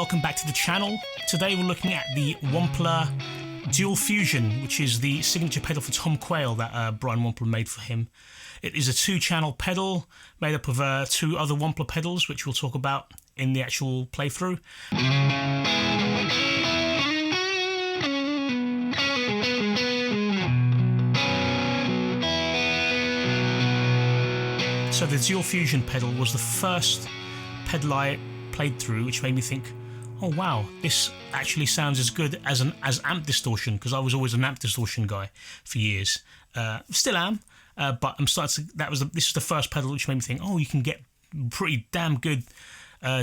welcome back to the channel. Today we're looking at the Wampler Dual Fusion, which is the signature pedal for Tom Quayle that Brian Wampler made for him. It is a 2-channel pedal made up of 2 other Wampler pedals, which we'll talk about in the actual playthrough. So the Dual Fusion pedal was the first pedal I played through, which made me think, oh wow, this actually sounds as good as amp distortion, because I was always an amp distortion guy for years. Still am, but I'm starting to. This is the first pedal which made me think, oh, you can get pretty damn good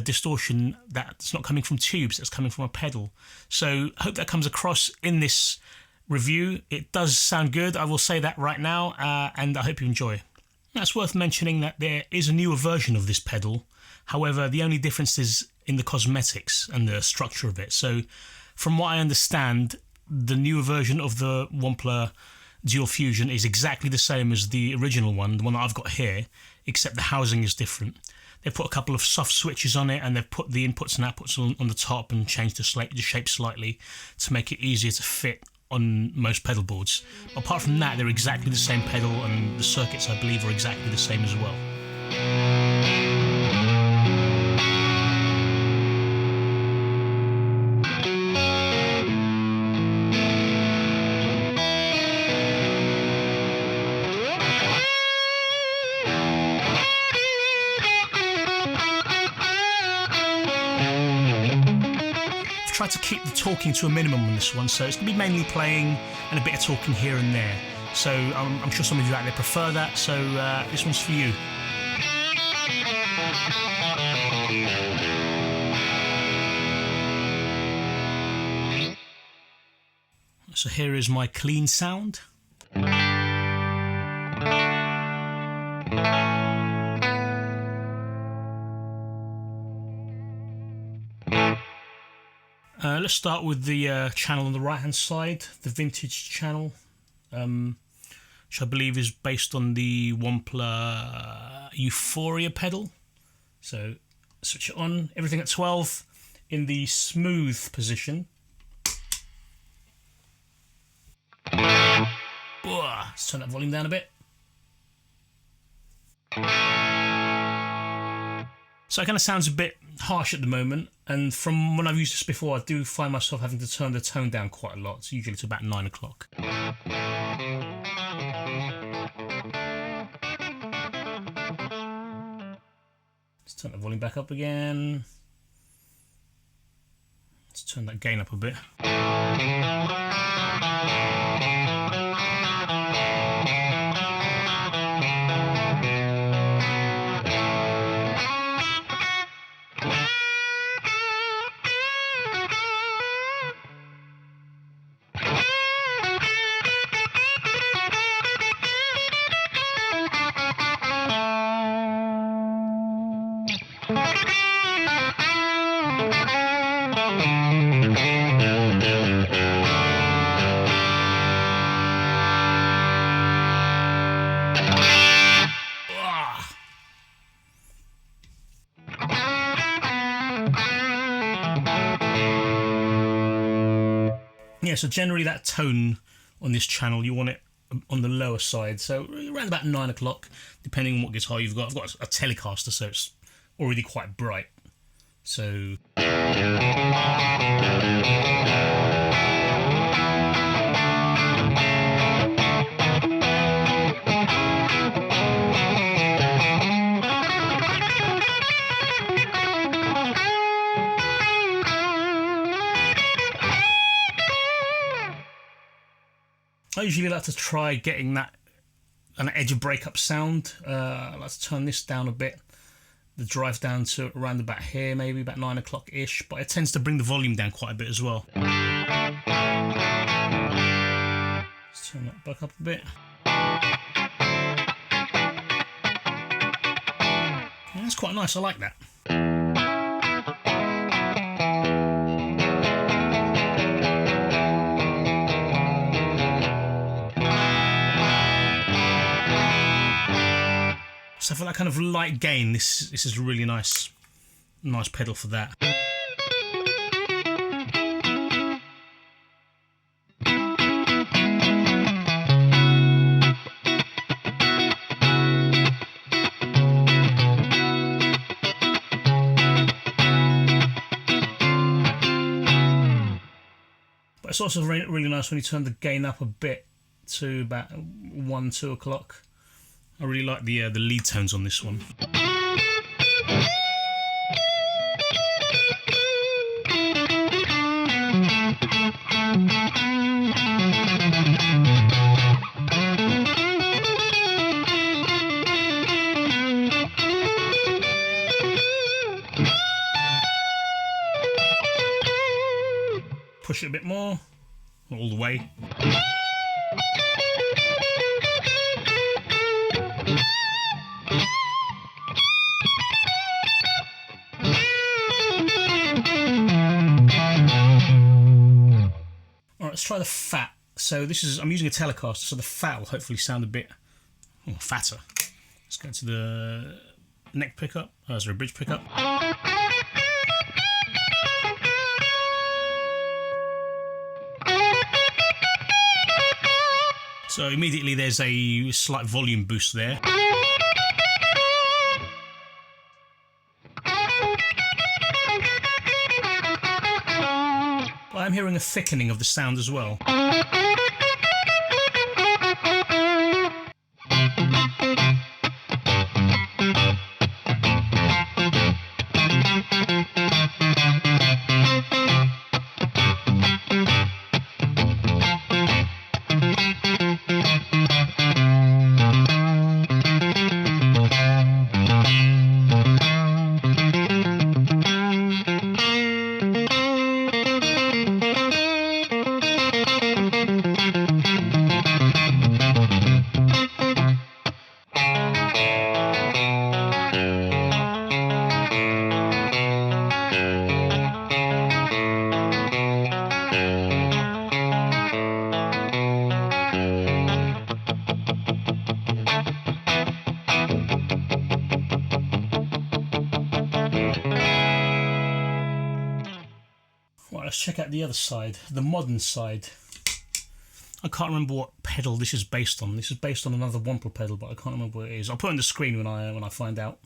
distortion that's not coming from tubes, that's coming from a pedal. So I hope that comes across in this review. It does sound good, I will say that right now, and I hope you enjoy. It's worth mentioning that there is a newer version of this pedal. However, the only difference is in the cosmetics and the structure of it. So from what I understand, the newer version of the Wampler Dual Fusion is exactly the same as the original one, the one that I've got here, except the housing is different. They've put a couple of soft switches on it, and they've put the inputs and outputs on the top and changed the shape slightly to make it easier to fit on most pedal boards. Apart from that, they're exactly the same pedal, and the circuits, I believe, are exactly the same as well. Tried to keep the talking to a minimum on this one, so it's going to be mainly playing and a bit of talking here and there. So I'm sure some of you out there prefer that, so this one's for you. So here is my clean sound. Let's start with the channel on the right hand side, the vintage channel, which I believe is based on the Wampler Euphoria pedal. So switch it on, everything at 12 in the smooth position. Let's turn that volume down a bit. So it kind of sounds a bit harsh at the moment, and from when I've used this before, I do find myself having to turn the tone down quite a lot. It's usually to about 9 o'clock. Let's turn the volume back up again. Let's turn that gain up a bit. Yeah, so generally that tone on this channel, you want it on the lower side, so around about 9 o'clock, depending on what guitar you've got. I've got a Telecaster, so it's already quite bright. So I usually like to try getting an edge of breakup sound. I like to turn this down a bit, the drive down to around about here, maybe about 9 o'clock-ish, but it tends to bring the volume down quite a bit as well. Let's turn that back up a bit. Yeah, that's quite nice, I like that. So for that kind of light gain, this is a really nice pedal for that. It's also really nice when you turn the gain up a bit to about 1-2 o'clock. I really like the lead tones on this one. Push it a bit more, not all the way. Alright, let's try the fat. So I'm using a Telecaster, so the fat will hopefully sound a bit fatter. Let's go to the neck pickup, sorry, bridge pickup. So immediately there's a slight volume boost there. But I'm hearing a thickening of the sound as well. Right, let's check out the other side, the modern side. I can't remember what pedal this is based on. This is based on another Wampler pedal, but I can't remember what it is. I'll put it on the screen when I find out.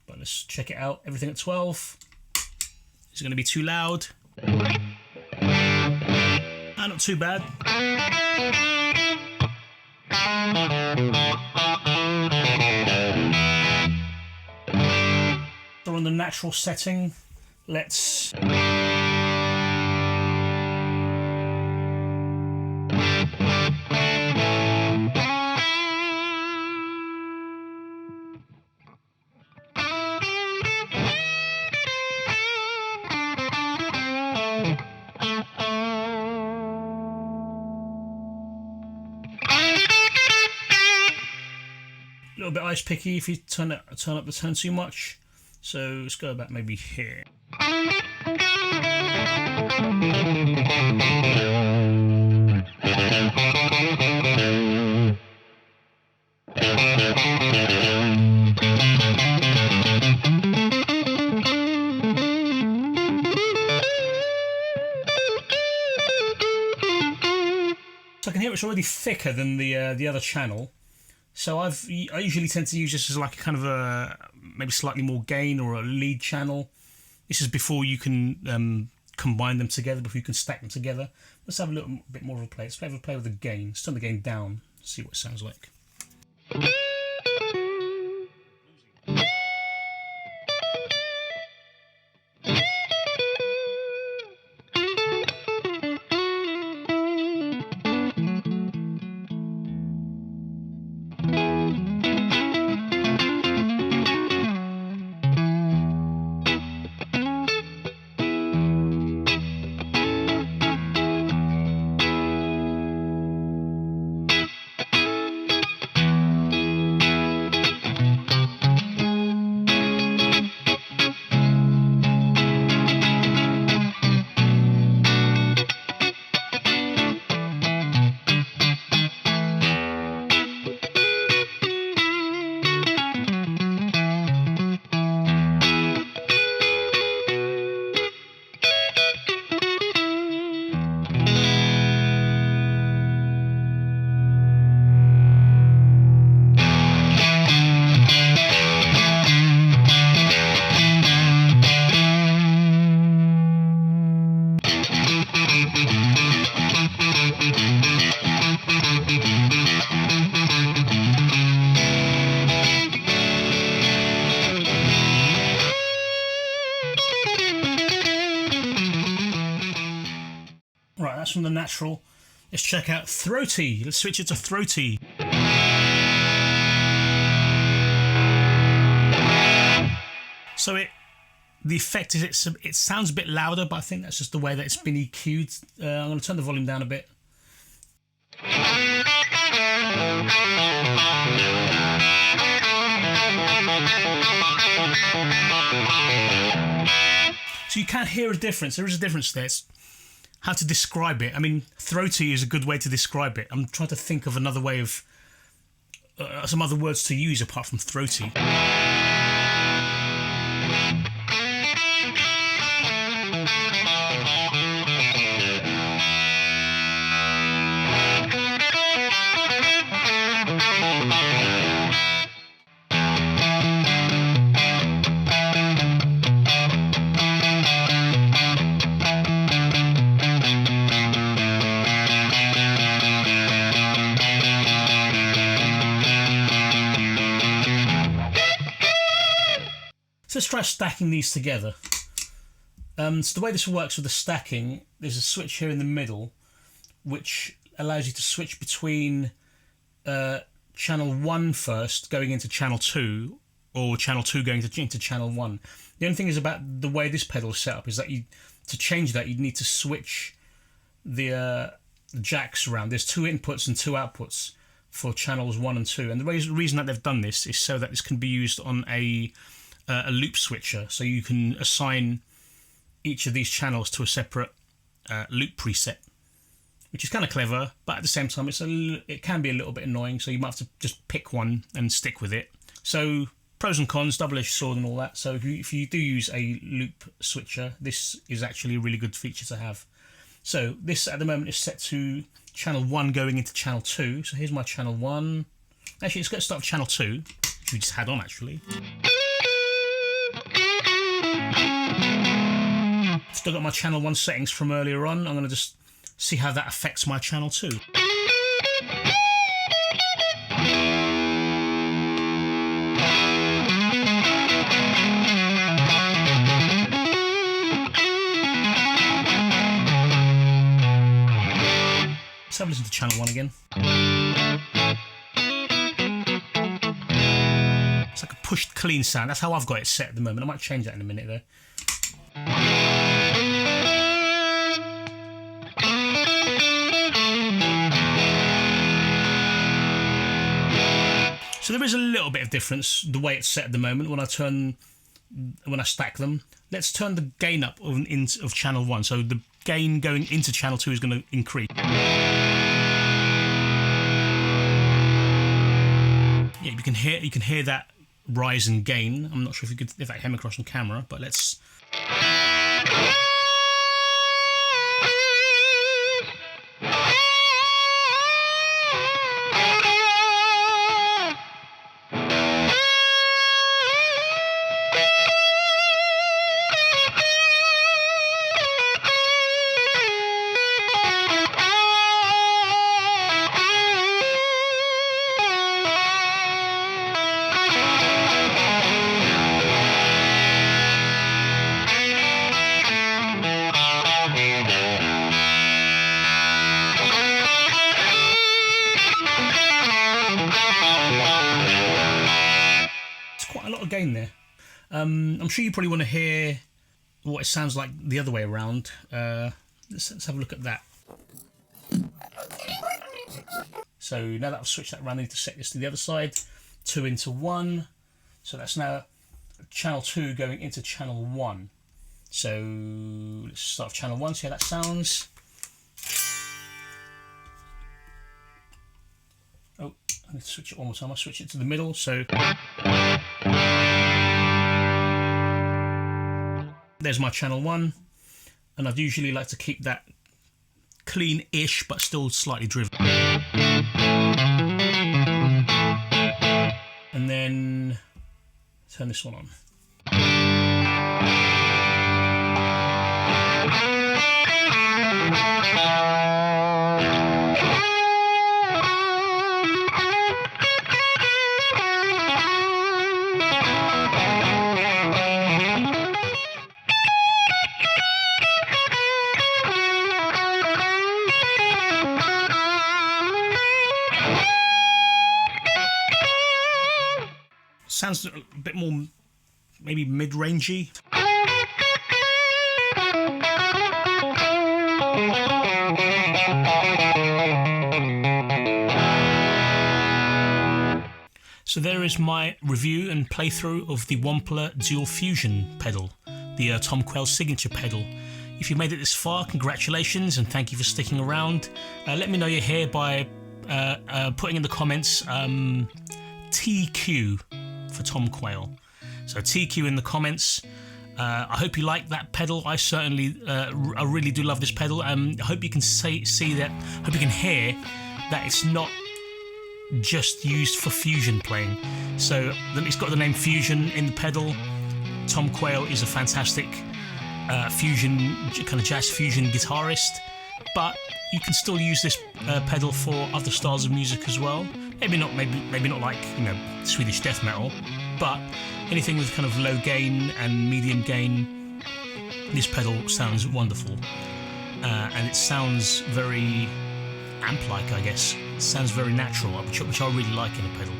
But let's check it out. Everything at 12. Is it going to be too loud? Not too bad. So on the natural setting, let's... A little bit ice picky if you turn up the tone too much. So let's go about maybe here. So I can hear it's already thicker than the other channel. So I usually tend to use this as like a kind of a maybe slightly more gain or a lead channel. This is before you can combine them together, before you can stack them together. Let's have a little bit more of a play. Let's play with the gain. Let's turn the gain down, see what it sounds like. natural. Let's check out Throaty. Let's switch it to Throaty. So the effect is it sounds a bit louder, but I think that's just the way that it's been EQ'd. I'm going to turn the volume down a bit. So you can hear a difference. There is a difference there. It's how to describe it. I mean, throaty is a good way to describe it. I'm trying to think of another way of some other words to use apart from throaty. So let's try stacking these together. So the way this works with the stacking, there's a switch here in the middle which allows you to switch between channel 1 first going into channel 2 or channel 2 going into channel 1. The only thing is about the way this pedal is set up is that to change that you'd need to switch the jacks around. There's 2 inputs and 2 outputs for channels 1 and 2, and the reason that they've done this is so that this can be used on a loop switcher, so you can assign each of these channels to a separate loop preset, which is kind of clever, but at the same time it can be a little bit annoying, so you might have to just pick one and stick with it. So pros and cons, double-edged sword and all that. So if you do use a loop switcher, this is actually a really good feature to have. So this at the moment is set to channel 1 going into channel 2. So here's my channel 1. Actually, let's get start with channel 2, which we just had on actually. Still got my channel 1 settings from earlier on. I'm going to just see how that affects my channel 2. Let's have a listen to channel 1 again. It's like a pushed clean sound. That's how I've got it set at the moment. I might change that in a minute though. So there is a little bit of difference the way it's set at the moment when I stack them. Let's turn the gain up of channel 1. So the gain going into channel 2 is going to increase. Yeah, you can hear that rise in gain. I'm not sure if that came across on camera, but let's. Gain there. I'm sure you probably want to hear what it sounds like the other way around. Let's have a look at that. So now that I've switched that around, I need to set this to the other side. 2 into 1. So that's now channel 2 going into channel 1. So let's start with channel 1, see how that sounds. Oh, I need to switch it one more time. I'll switch it to the middle. So there's my channel 1, and I'd usually like to keep that clean-ish but still slightly driven. And then turn this one on. sounds a bit more maybe mid-rangey. So there is my review and playthrough of the Wampler Dual Fusion pedal, the Tom Quayle signature pedal. If you made it this far, congratulations and thank you for sticking around. Let me know you're here by putting in the comments TQ for Tom Quayle. So TQ in the comments. I hope you like that pedal. I certainly, I really do love this pedal. I hope you can see that, hope you can hear that it's not just used for fusion playing. So it's got the name Fusion in the pedal. Tom Quayle is a fantastic fusion, kind of jazz fusion guitarist, but you can still use this pedal for other styles of music as well. Maybe not like, you know, Swedish death metal, but anything with kind of low gain and medium gain. This pedal sounds wonderful, and it sounds very amp-like, I guess. It sounds very natural, which I really like in a pedal.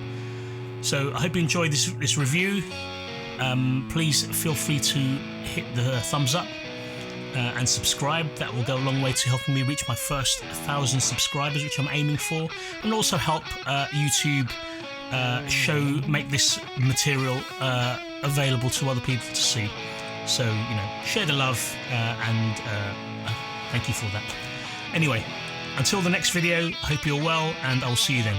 So I hope you enjoyed this review. Please feel free to hit the thumbs up and subscribe. That will go a long way to helping me reach my first 1,000 subscribers, which I'm aiming for, and also help YouTube make this material available to other people to see. So, you know, share the love and thank you for that. Anyway, until the next video, I hope you're well, and I'll see you then.